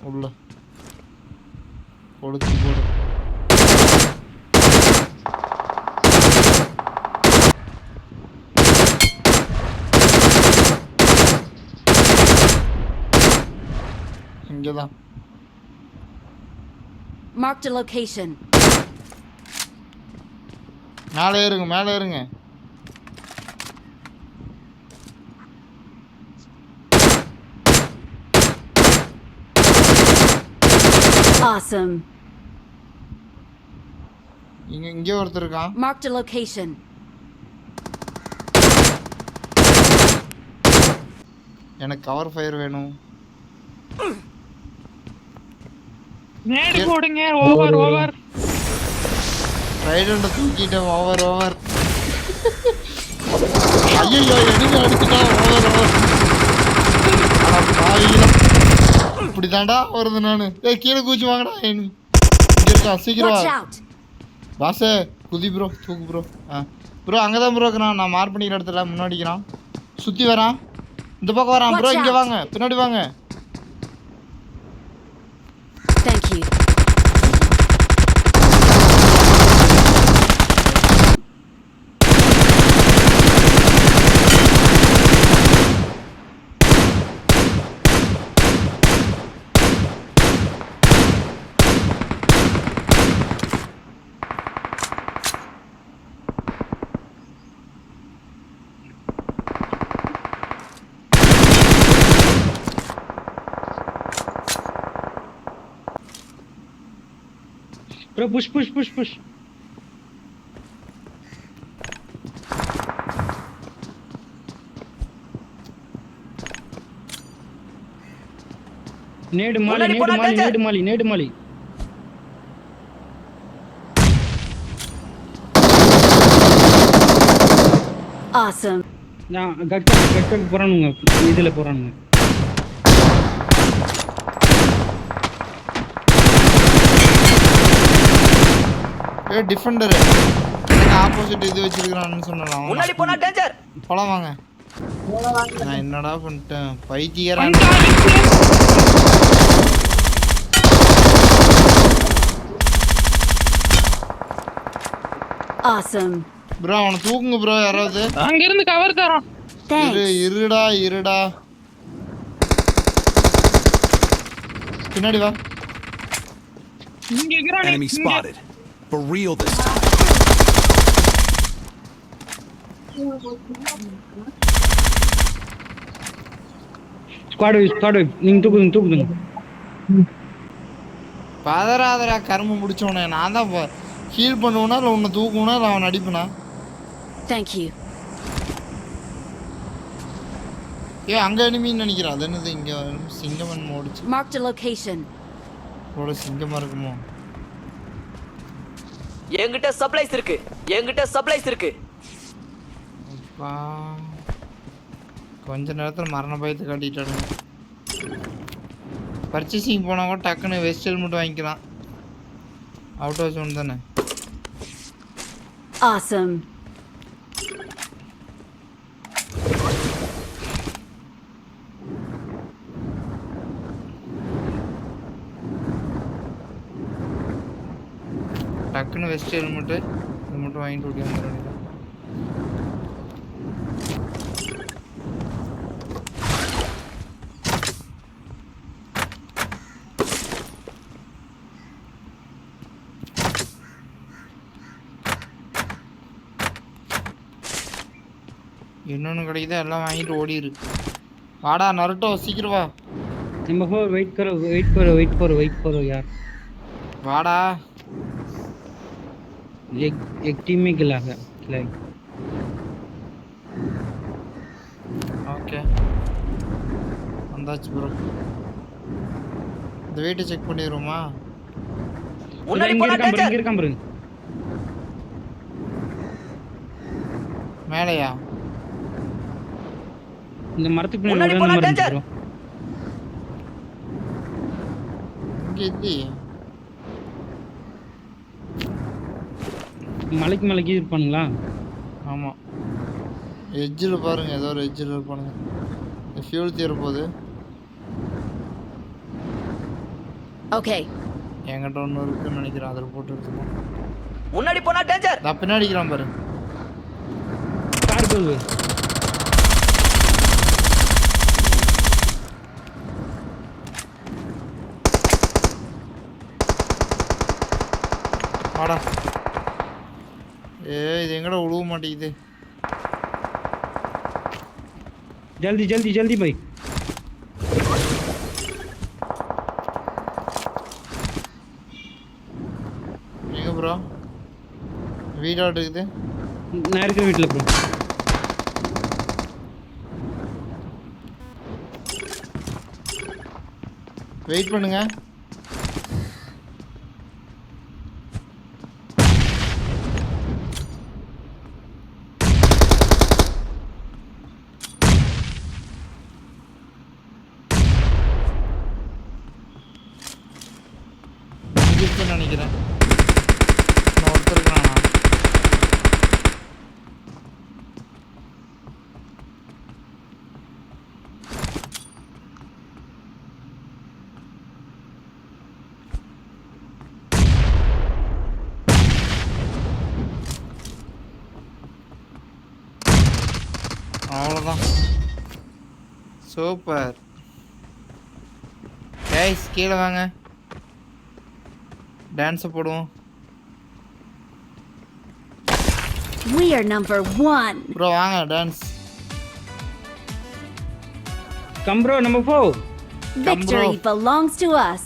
உள்ள கொடுத்து போடு. இங்கதான். Marked a location. மேலே ஏறுங்க, மேலே ஏறுங்க. Awesome. இங்கே ஒருத்தர் இருக்கான். Marked a location. எனக்கு கவர் ஃபயர் வேணும். நேடு போடுங்க. ஓவர் ரைடண்ட தூக்கிட்டேன். ஓவர் ஐயோ எனிமி அடிச்சுட்டா. ஓவர் இப்படி தாண்டா வருது. நான் கீழே கூச்சி வாங்கடா. இங்கே இருக்கா, சீக்கிரம் Watch out. பாசே குதி ப்ரோ, தூக்கு ப்ரோ. ப்ரோ அங்கே தான் ப்ரோ இருக்கிறான். நான் மார்க் பண்ணிக்கிற இடத்துல முன்னாடிக்கிறான். சுற்றி வரான், இந்த பக்கம் வரான். ப்ரோ இங்கே வாங்க, பின்னாடி வாங்க. Thank you. Bro, push. நேடு மாலி. Awesome. நான் கட் போறானுங்க. இதுல போறானுங்க. டிஃபெண்டர் ஆப்போசிட் இது வச்சிருக்கான்னு சொன்னலாம். முன்னாடி போனா டேஞ்சர். போலாம் வாங்க. நான் என்னடா பண்ணிட்டேன் பைத்தியரா. Awesome. ப்ரோ அவனை தூக்குங்க ப்ரோ யாராவது. அங்க இருந்து கவர் தரோம். இருடா பின்னாடி வா. இங்க இருக்கறானே. Enemy spotted. For real this time. Squad wave. நீங்க தூக்குங்க. பதறாதரா கரும்பு முடிச்சவனே. நான் தான் ஹீல் பண்ணுவேனா இல்லை உன்னை தூக்குவேனா இல்லை அவன் அடிப்பனா. Thank you. அங்கே எனிமின்னு நினைக்கிறேன். அது என்னது இங்கே சிங்கமன் ஓடிச்சு. Marked a location. சிங்கமாக இருக்குமோ. என்கிட்ட சப்ளைஸ் இருக்கு. அப்பா கொஞ்ச நேரத்தில் மரண பயத்தை காட்டிட்டானுங்க. பர்ச்சேசிங் போனால் கூட டக்குன்னு வெஸ்ட் ஹெல்மெட் வாங்கிக்கலாம். அவுட் ஹவுஸ் ஒன்று தானே. Awesome. டக்குன்னு வெஸ்ட் ஹெல்மெட்டு இது மட்டும் வாங்கிட்டு ஓடி வந்துட வேண்டியதான். இன்னொன்று கிடைக்குதா எல்லாம் வாங்கிட்டு ஓடிடு. வாடா நருட்டோ சீக்கிரம் வா. நம்ம வெயிட் करो यार. வாடா. एक टीम में गिला है. ஓகே வந்தாச்சு ப்ரோ. இந்த வெயிட்டை செக் பண்ணிடுவோமா. முன்னாடி போனா டேஞ்சர். இங்க இருக்கான் பாருங்க. மேலையா இந்த மரத்துக்கு பின்னாடி ஒரு நம்பர் இருக்கு ப்ரோ. இங்கே இல்லையே. மலைக்கு இருப்பானுங்களா? ஆமாம் எட்ஜில் பாருங்கள், ஏதோ ஒரு எட்ஜில் இருப்பானுங்க. ஃபியூல் தீர போகுது. Okay. என்கிட்ட ஒன்று இருக்குன்னு நினைக்கிறேன், அதில் போட்டு எடுத்துப்போம். முன்னாடி போனா டேஞ்சர். நான் பின்னாடி அடிக்கிறான் பாரு. கார் போகுது. வாடா. இது எங்கடா உழுவ மாட்டேங்குது. जल्दी जल्दी जल्दी भाई. எங்க ப்ரோ வீடாடு இருக்குது? நான் இருக்கிற வீட்டில் ப்ரோ. வெயிட் பண்ணுங்க. நினைக்கிறேன் ஒருத்தர் இருக்கிறானா? அவ்வளோதான். சூப்பர் கைஸ், கீழே வாங்க, டான்ஸ் போடுவோம். We are number 1. ப்ரோ வாங்க dance. Come bro, number 4. Victory belongs to us.